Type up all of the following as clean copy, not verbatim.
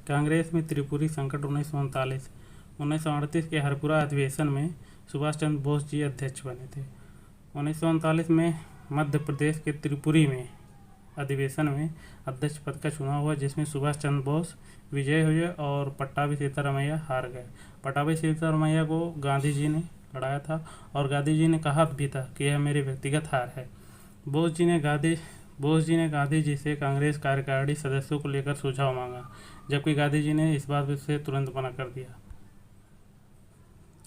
कांग्रेस में त्रिपुरी संकट 1939 के हरपुरा अधिवेशन में सुभाष चंद्र बोस जी अध्यक्ष बने थे। 1939 में मध्य प्रदेश के त्रिपुरी में अधिवेशन में अध्यक्ष पद का चुनाव हुआ, जिसमें सुभाष चंद्र बोस विजय हुए और पट्टाभी सीतारामैया हार गए। पट्टाभी सीतारामैया को गांधी जी ने लड़ाया था और गांधी जी ने कहा भी था कि यह मेरी व्यक्तिगत हार है। बोस जी ने गांधी जी से कांग्रेस कार्यकारिणी सदस्यों को लेकर सुझाव मांगा, जबकि गांधी जी ने इस बात से तुरंत मना कर दिया।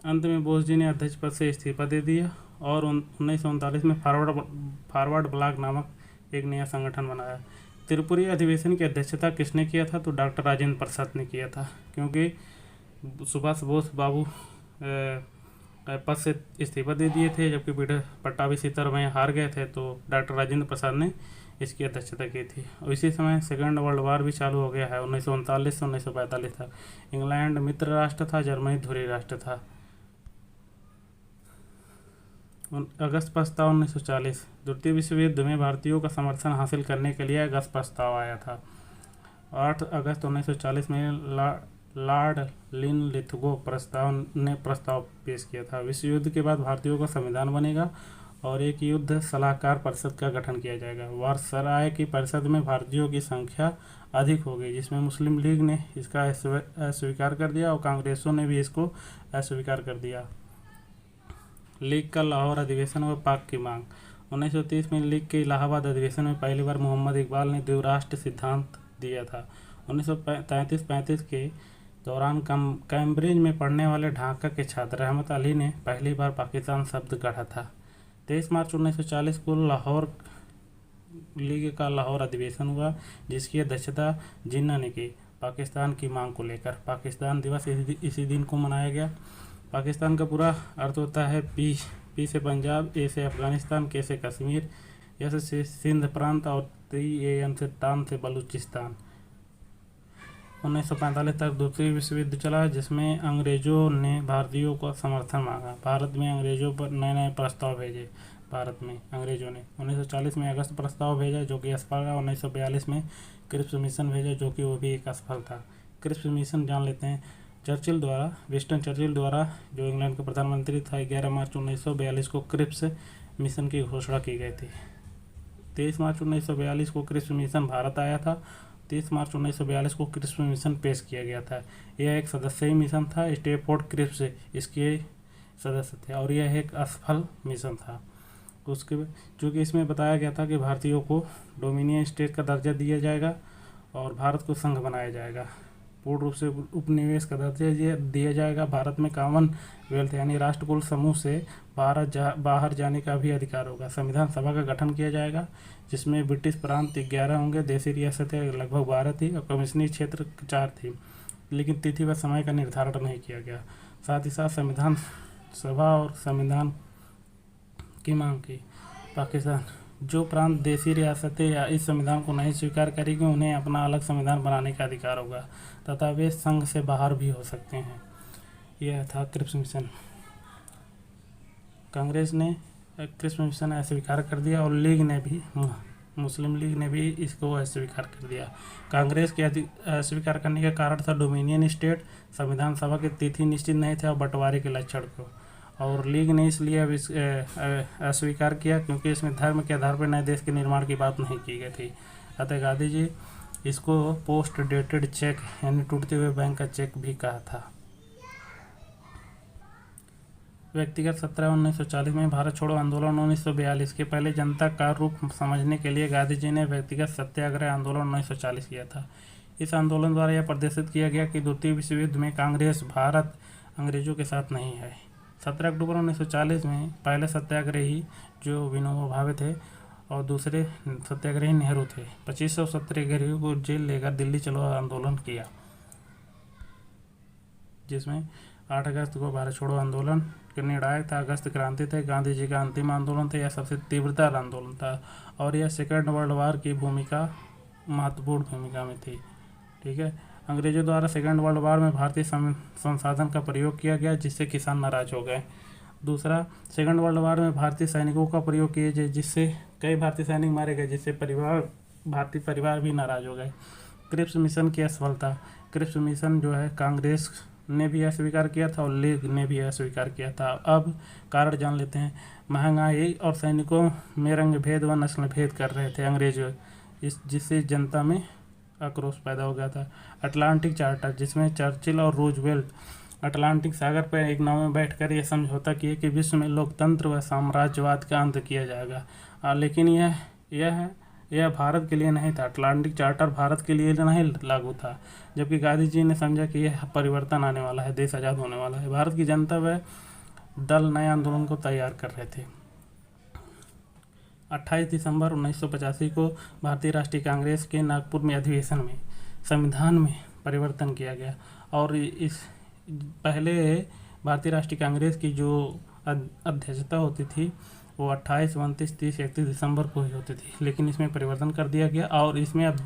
अंत में बोस जी ने अध्यक्ष पद से इस्तीफा दे दिया और 1939 में फॉरवर्ड ब्लॉक नामक एक नया संगठन बनाया। त्रिपुरी अधिवेशन की अध्यक्षता किसने किया था? तो डॉक्टर राजेंद्र प्रसाद ने किया था, क्योंकि सुभाष बोस बाबू पद से इस्तीफा दे दिए थे, जबकि पट्टाभी सीतारामैया हार गए थे, तो डॉक्टर राजेंद्र प्रसाद ने इसकी अध्यक्षता की थी। और इसी समय सेकेंड वर्ल्ड वार भी चालू हो गया है। 1939 से 1945 तक इंग्लैंड मित्र राष्ट्र था, जर्मनी धुरी राष्ट्र था। अगस्त प्रस्ताव 1940 द्वितीय विश्व युद्ध में भारतीयों का समर्थन हासिल करने के लिए अगस्त प्रस्ताव आया था। 8 अगस्त 1940 में लॉर्ड लिनलिथगो ने प्रस्ताव पेश किया था। विश्व युद्ध के बाद भारतीयों का संविधान बनेगा और एक युद्ध सलाहकार परिषद का गठन किया जाएगा। वारसराय की परिषद में भारतीयों की संख्या अधिक हो गई, जिसमें मुस्लिम लीग ने इसका अस्वीकार कर दिया और कांग्रेसों ने भी इसको अस्वीकार कर दिया। लीग का लाहौर अधिवेशन व पाक की मांग 1930 में लीग के इलाहाबाद अधिवेशन में पहली बार मोहम्मद इकबाल ने द्विराष्ट्र सिद्धांत दिया था। 1933-35 के दौरान कैम्ब्रिज में पढ़ने वाले ढाका के छात्र रहमत अली ने पहली बार पाकिस्तान शब्द गढ़ा था। 23 मार्च 1940 को लाहौर लीग का लाहौर अधिवेशन हुआ, जिसकी अध्यक्षता जिन्ना ने की। पाकिस्तान की मांग को लेकर पाकिस्तान दिवस इसी दिन को मनाया गया। पाकिस्तान का पूरा अर्थ होता है पी से पंजाब, ए से अफगानिस्तान, के से कश्मीर, एस से सिंध प्रांत और TAN से तान से बलूचिस्तान। 1945 तक द्वितीय विश्व युद्ध चला, जिसमें अंग्रेजों ने भारतीयों का समर्थन मांगा। भारत में अंग्रेजों पर नए नए प्रस्ताव भेजे। भारत में अंग्रेजों ने 1940 में अगस्त प्रस्ताव भेजा, जो कि असफल रहा। 1942 में क्रिप्स मिशन भेजा, जो कि वो भी एक असफल था। क्रिप्स मिशन जान लेते हैं। विंस्टन चर्चिल द्वारा, जो इंग्लैंड के प्रधानमंत्री था, 11 मार्च 1942 को क्रिप्स मिशन की घोषणा की गई थी। 23 मार्च 1942 को क्रिप्स मिशन भारत आया था। 30 मार्च 1942 को क्रिप्स मिशन पेश किया गया था। यह एक सदस्यीय मिशन था। स्टेफोर्ड क्रिप्स इसके सदस्य थे और यह एक असफल मिशन था। जो कि इसमें बताया गया था कि भारतीयों को डोमिनियन स्टेट का दर्जा दिया जाएगा और भारत को संघ बनाया जाएगा। पूर्ण रूप से उपनिवेश का दर्जा दिया जाएगा। भारत में कॉमनवेल्थ यानी राष्ट्रकुल समूह से बाहर जाने का भी अधिकार होगा। संविधान सभा का गठन किया जाएगा, जिसमें ब्रिटिश प्रांत 11 होंगे, देशी रियासतें लगभग 12 थी और कमीशनी क्षेत्र 4 थी, लेकिन तिथि व समय का निर्धारण नहीं किया गया। साथ ही साथ संविधान सभा और संविधान की मांग की। पाकिस्तान जो प्रांत देशी रियासतें या इस संविधान को नहीं स्वीकार करेगी, उन्हें अपना अलग संविधान बनाने का अधिकार होगा तथा वे संघ से बाहर भी हो सकते हैं। यह था क्रिप्स मिशन। कांग्रेस ने क्रिप्स मिशन अस्वीकार कर दिया और मुस्लिम लीग ने भी इसको अस्वीकार कर दिया। कांग्रेस के अस्वीकार करने का कारण था डोमिनियन स्टेट, संविधान सभा की तिथि निश्चित नहीं थे और बंटवारे के लक्षण को। और लीग ने इसलिए अस्वीकार किया क्योंकि इसमें धर्म के आधार पर नए देश के निर्माण की बात नहीं की गई थी। अतः गांधी जी इसको पोस्ट डेटेड चेक यानी टूटते हुए बैंक का चेक भी कहा था। व्यक्तिगत सत्याग्रह 1940 में भारत छोड़ो आंदोलन 1942 के पहले जनता का रूप समझने के लिए गांधी जी ने व्यक्तिगत सत्याग्रह आंदोलन 1940 किया था। इस आंदोलन द्वारा यह प्रदर्शित किया गया कि द्वितीय विश्व युद्ध में कांग्रेस भारत अंग्रेजों के साथ नहीं है। 17 अक्टूबर 1940 में पहले सत्याग्रही जो विनोबा भावे थे और दूसरे सत्याग्रही नेहरू थे। 2500 सत्याग्रहियों को जेल लेकर दिल्ली चलो आंदोलन किया, जिसमें 8 अगस्त को भारत छोड़ो आंदोलन के निर्णायक था। अगस्त क्रांति थे, गांधी जी का अंतिम आंदोलन था। यह सबसे तीव्रतर आंदोलन था और यह सेकेंड वर्ल्ड वार की महत्वपूर्ण भूमिका में थी। ठीक है। अंग्रेजों द्वारा सेकेंड वर्ल्ड वार में भारतीय संसाधन का प्रयोग किया गया, जिससे किसान नाराज हो गए। दूसरा, सेकेंड वर्ल्ड वार में भारतीय सैनिकों का प्रयोग किए, जिससे कई भारतीय सैनिक मारे गए, जिससे भारतीय परिवार भी नाराज हो गए। क्रिप्स मिशन की असफलता। क्रिप्स मिशन जो है कांग्रेस ने भी अस्वीकार किया था और लीग ने भी अस्वीकार किया था। अब कारण जान लेते हैं। महंगाई और सैनिकों में रंग भेद व नस्ल भेद कर रहे थे अंग्रेज, जिससे जनता में आक्रोश पैदा हो गया था। अटलांटिक चार्टर, जिसमें चर्चिल और रूजवेल्ट अटलांटिक सागर पर एक नाव में बैठकर यह समझौता किए कि विश्व में लोकतंत्र व साम्राज्यवाद का अंत किया जाएगा। लेकिन यह भारत के लिए नहीं था। अटलांटिक चार्टर भारत के लिए नहीं लागू था, जबकि गांधी जी ने समझा कि यह परिवर्तन आने वाला है, देश आज़ाद होने वाला है। भारत की जनता व दल नए आंदोलन को तैयार कर रहे थे। 28 दिसंबर 1985 को भारतीय राष्ट्रीय कांग्रेस के नागपुर में अधिवेशन में संविधान में परिवर्तन किया गया और इस पहले भारतीय राष्ट्रीय कांग्रेस की जो अध्यक्षता होती थी वो 28, 29, 30, 31 दिसंबर को ही होती थी, लेकिन इसमें परिवर्तन कर दिया गया और इसमें अब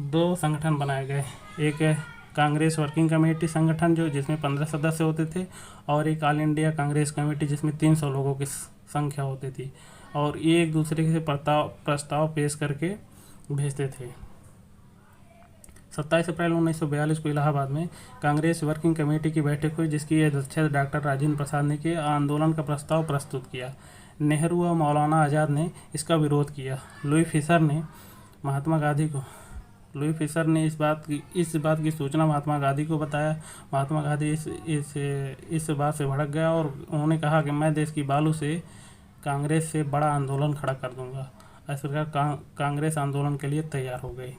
दो संगठन बनाए गए। एक है कांग्रेस वर्किंग कमेटी संगठन जिसमें 15 सदस्य होते थे, और एक ऑल इंडिया कांग्रेस कमेटी जिसमें 300 लोगों की संख्या होती थी, और ये एक दूसरे से प्रस्ताव पेश करके भेजते थे। 27 अप्रैल 1942 को इलाहाबाद में कांग्रेस वर्किंग कमेटी की बैठक हुई, जिसकी अध्यक्षता डॉक्टर राजेंद्र प्रसाद ने की। आंदोलन का प्रस्ताव प्रस्तुत किया। नेहरू और मौलाना आज़ाद ने इसका विरोध किया। लुई फिशर ने इस बात की सूचना महात्मा गांधी को बताया। महात्मा गांधी इस बात से भड़क गया और उन्होंने कहा कि मैं देश की बालू से कांग्रेस से बड़ा आंदोलन खड़ा कर दूंगा। इस प्रकार कांग्रेस आंदोलन के लिए तैयार हो गई।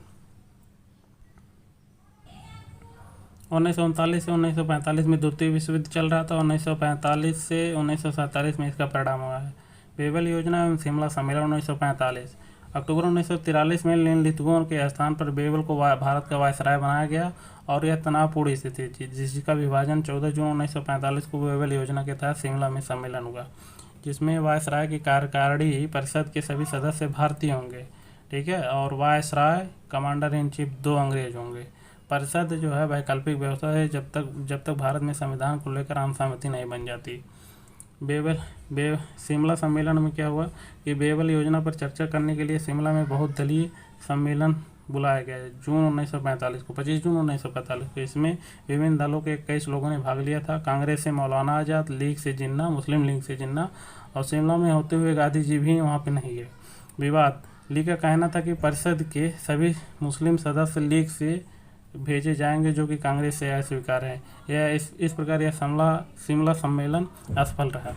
1939 से 1945 में द्वितीय विश्व युद्ध चल रहा था। 1945 से 1947 में इसका परिणाम हुआ है। बेबल योजना एवं शिमला सम्मेलन 1945। अक्टूबर 1943 में लिथुआनिया के स्थान पर बेबल को भारत का वायसराय बनाया गया और यह तनावपूर्ण स्थिति थी, जिसका विभाजन 14 जून 1945 को बेबल योजना के तहत शिमला में सम्मेलन हुआ, जिसमें वायसराय की कार्यकारिणी परिषद के सभी सदस्य भारतीय होंगे, ठीक है, और वायसराय कमांडर इन चीफ 2 अंग्रेज होंगे। परिषद जो है वैकल्पिक व्यवस्था है जब तक भारत में संविधान को लेकर आम सहमति नहीं बन जाती। शिमला सम्मेलन में क्या हुआ कि बेबल योजना पर चर्चा करने के लिए शिमला में बहुदलीय सम्मेलन बुलाया गया है 25 जून 1945 को। इसमें विभिन्न दलों के 21 लोगों ने भाग लिया था। कांग्रेस से मौलाना आज़ाद, लीग से जिन्ना, मुस्लिम लीग से जिन्ना, और शिमला में होते हुए गांधी जी भी वहाँ पे नहीं गए। विवाद। लीग का कहना था कि परिषद के सभी मुस्लिम सदस्य लीग से भेजे जाएंगे, जो कि कांग्रेस से अस्वीकार है। यह इस प्रकार यह शिमला सम्मेलन असफल रहा।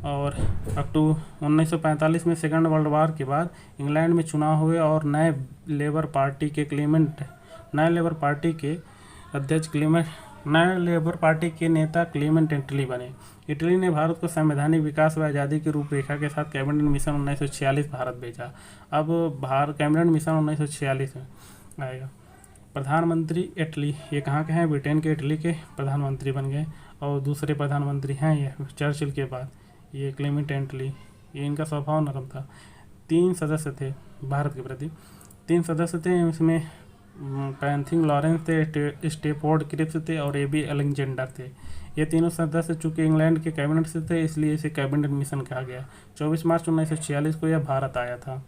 और अक्टूबर 1945 में सेकंड वर्ल्ड वॉर के बाद इंग्लैंड में चुनाव हुए और नए लेबर पार्टी के नेता क्लीमेंट इटली बने। इटली ने भारत को संवैधानिक विकास व आज़ादी की रूपरेखा के साथ कैबिनेट मिशन 1946 भारत भेजा। अब कैबिनेट मिशन 1946 में आएगा। प्रधानमंत्री इटली, ये कहाँ के हैं? ब्रिटेन के इटली के प्रधानमंत्री बन गए। और दूसरे प्रधानमंत्री हैं ये चर्चिल के बाद, ये क्लेमेंट इटली, ये इनका स्वभाव नरम था। 3 सदस्य थे भारत के प्रति, 3 सदस्य थे। इसमें पैंथिंग लॉरेंस थे, स्टेफोर्ड क्रिप्स थे और AB अलेक्जेंडर थे। ये तीनों सदस्य चूँकि इंग्लैंड के कैबिनेट से थे, इसलिए इसे कैबिनेट मिशन कहा गया। 24 मार्च 1946 को यह भारत आया था।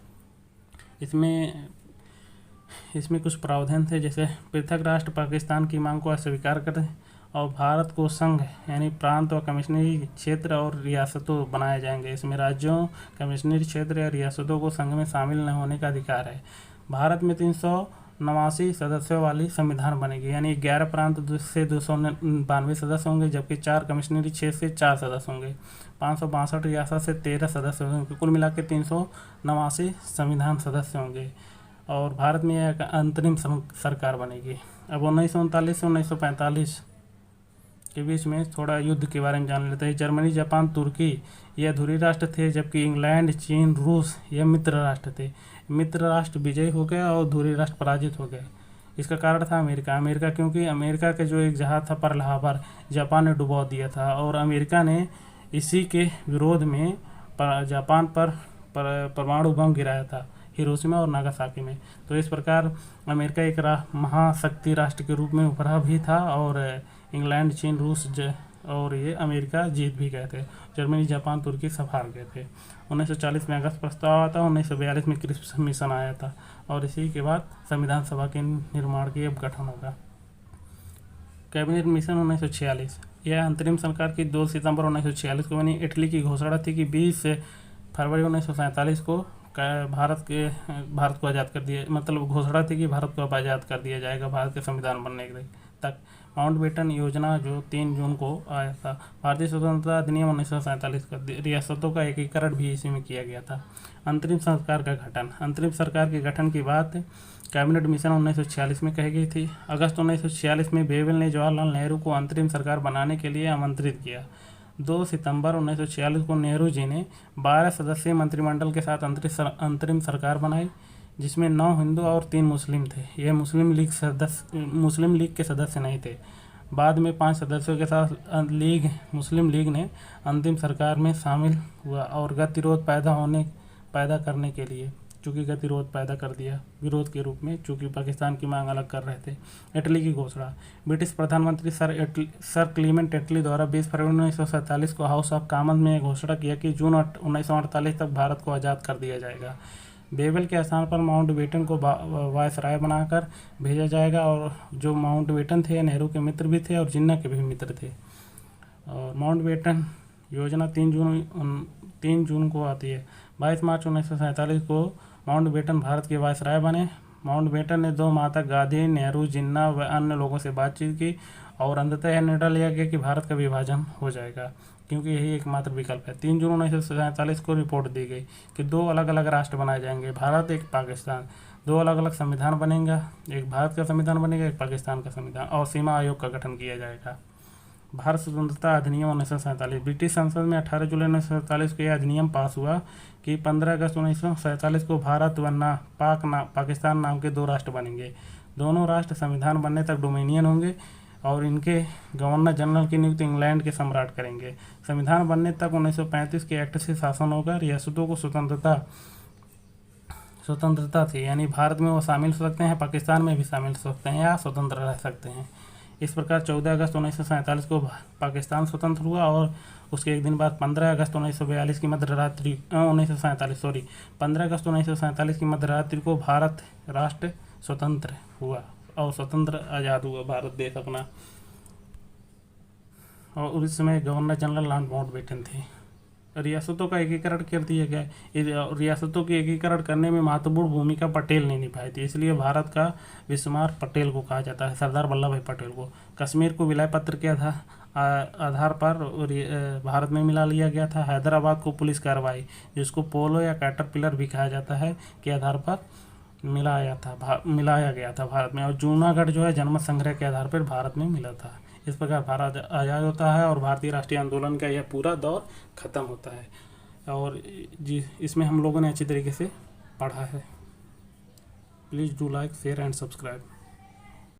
इसमें कुछ प्रावधान थे, जैसे पृथक राष्ट्र पाकिस्तान की मांग को अस्वीकार करें और भारत को संघ यानी प्रांत व कमिश्नरी क्षेत्र और रियासतों बनाए जाएंगे। इसमें राज्यों, कमिश्नरी क्षेत्र या रियासतों को संघ में शामिल न होने का अधिकार है। भारत में 389 सदस्यों वाली संविधान बनेगी, यानी 11 प्रांत से 292 सदस्य होंगे, जबकि 4 कमिश्नरी क्षेत्र से 4 सदस्य होंगे। 562 रियासत से 13 सदस्य होंगे। कुल मिला के 389 संविधान सदस्य होंगे और भारत में एक अंतरिम सरकार बनेगी। अब 1939 से 1945 के बीच में थोड़ा युद्ध के बारे में जान लेते हैं। जर्मनी, जापान, तुर्की ये अधूरी राष्ट्र थे, जबकि इंग्लैंड, चीन, रूस ये मित्र राष्ट्र थे। मित्र राष्ट्र विजयी हो गए और अधूरी राष्ट्र पराजित हो गए। इसका कारण था अमेरिका, क्योंकि अमेरिका का जो एक जहाज था पर्ल हार्बर, जापान ने डुबो दिया था और अमेरिका ने इसी के विरोध में जापान पर परमाणु बम गिराया था, हिरोशिमा और नागासाकी में। तो इस प्रकार अमेरिका एक महाशक्ति राष्ट्र के रूप में उभरा भी था और इंग्लैंड, चीन, रूस और ये अमेरिका जीत भी गए थे। जर्मनी, जापान, तुर्की सब हार गए थे। 1940 में अगस्त प्रस्ताव आया था, 1942 में क्रिप्स मिशन आया था और इसी के बाद संविधान सभा के निर्माण की अब गठन होगा। कैबिनेट मिशन 1946, यह अंतरिम सरकार की 2 सितंबर 1946 को बनी। इटली की घोषणा थी कि 20 फरवरी 1947 को भारत को आज़ाद कर दिया, मतलब घोषणा थी कि भारत को अब आज़ाद कर दिया जाएगा भारत के संविधान बनने के तक। माउंटबेटन योजना जो 3 जून को आया था। भारतीय स्वतंत्रता अधिनियम 1947 का रियासतों का एकीकरण भी इसी में किया गया था। अंतरिम सरकार का गठन, अंतरिम सरकार के गठन की बात कैबिनेट मिशन 1946 में कही गई थी। अगस्त 1946 में बेबल ने जवाहरलाल नेहरू को अंतरिम सरकार बनाने के लिए आमंत्रित किया। 2 सितंबर 1946 को नेहरू जी ने 12 सदस्यीय मंत्रिमंडल के साथ अंतरिम सरकार बनाई, जिसमें 9 हिंदू और 3 मुस्लिम थे। यह मुस्लिम लीग के सदस्य नहीं थे। बाद में 5 सदस्यों के साथ मुस्लिम लीग ने अंतिम सरकार में शामिल हुआ और गतिरोध पैदा करने के लिए, चूँकि गतिरोध पैदा कर दिया विरोध के रूप में, चूँकि पाकिस्तान की मांग अलग कर रहे थे। इटली की घोषणा, ब्रिटिश प्रधानमंत्री सर क्लीमेंट इटली द्वारा 20 फरवरी 1947 को हाउस ऑफ कॉमन्स में घोषणा किया कि जून 1948 तक भारत को आज़ाद कर दिया जाएगा। बेबल के स्थान पर माउंटबेटन को वायसराय बनाकर भेजा जाएगा, और जो माउंटबेटन थे नेहरू के मित्र भी थे और जिन्ना के भी मित्र थे। और माउंटबेटन योजना 3 जून को आती है। 22 मार्च 1947 को माउंटबेटन भारत के वायसराय बने। माउंटबेटन ने 2 माह तक गांधी, नेहरू, जिन्ना व अन्य लोगों से बातचीत की और अंततः यह निर्णय लिया गया कि भारत का विभाजन हो जाएगा, क्योंकि यही एकमात्र विकल्प है। 3 जून 1947 को रिपोर्ट दी गई कि 2 अलग अलग राष्ट्र बनाए जाएंगे, भारत एक पाकिस्तान। 2 अलग अलग संविधान बनेगा, एक भारत का संविधान बनेगा, एक पाकिस्तान का संविधान, और सीमा आयोग का गठन किया जाएगा। भारत स्वतंत्रता अधिनियम 1947, ब्रिटिश संसद में 18 जुलाई 1947 को यह अधिनियम पास हुआ कि 15 अगस्त 1947 को भारत व पाकिस्तान नाम के 2 राष्ट्र बनेंगे। दोनों राष्ट्र संविधान बनने तक डोमिनियन होंगे और इनके गवर्नर जनरल की नियुक्ति इंग्लैंड के सम्राट करेंगे। संविधान बनने तक 1935 के एक्ट से शासन होगा। रियासतों को स्वतंत्रता थी, यानी भारत में वो शामिल हो सकते हैं, पाकिस्तान में भी शामिल हो सकते हैं या स्वतंत्र रह सकते हैं। इस प्रकार 14 अगस्त 1947 को पाकिस्तान स्वतंत्र हुआ और उसके एक दिन बाद 15 अगस्त 1947 की मध्यरात्रि को भारत राष्ट्र स्वतंत्र हुआ और स्वतंत्र आज़ाद हुआ भारत देश अपना। और उस समय गवर्नर जनरल लॉर्ड माउंटबेटन थे। रियासतों का एकीकरण कर दिया गया। रियासतों के एकीकरण करने में महत्वपूर्ण भूमिका पटेल ने निभाई थी, इसलिए भारत का विस्मार पटेल को कहा जाता है, सरदार वल्लभ भाई पटेल को। कश्मीर को विलय पत्र के आधार पर भारत में मिला लिया गया था। हैदराबाद को पुलिस कार्रवाई, जिसको पोलो या कैटरपिलर भी कहा जाता है, के आधार पर मिलाया गया था भारत में। और जूनागढ़ जो है जनमत संग्रह के आधार पर भारत में मिला था। इस प्रकार भारत आज़ाद होता है और भारतीय राष्ट्रीय आंदोलन का यह पूरा दौर ख़त्म होता है। और इसमें हम लोगों ने अच्छी तरीके से पढ़ा है। Please do like, share and subscribe.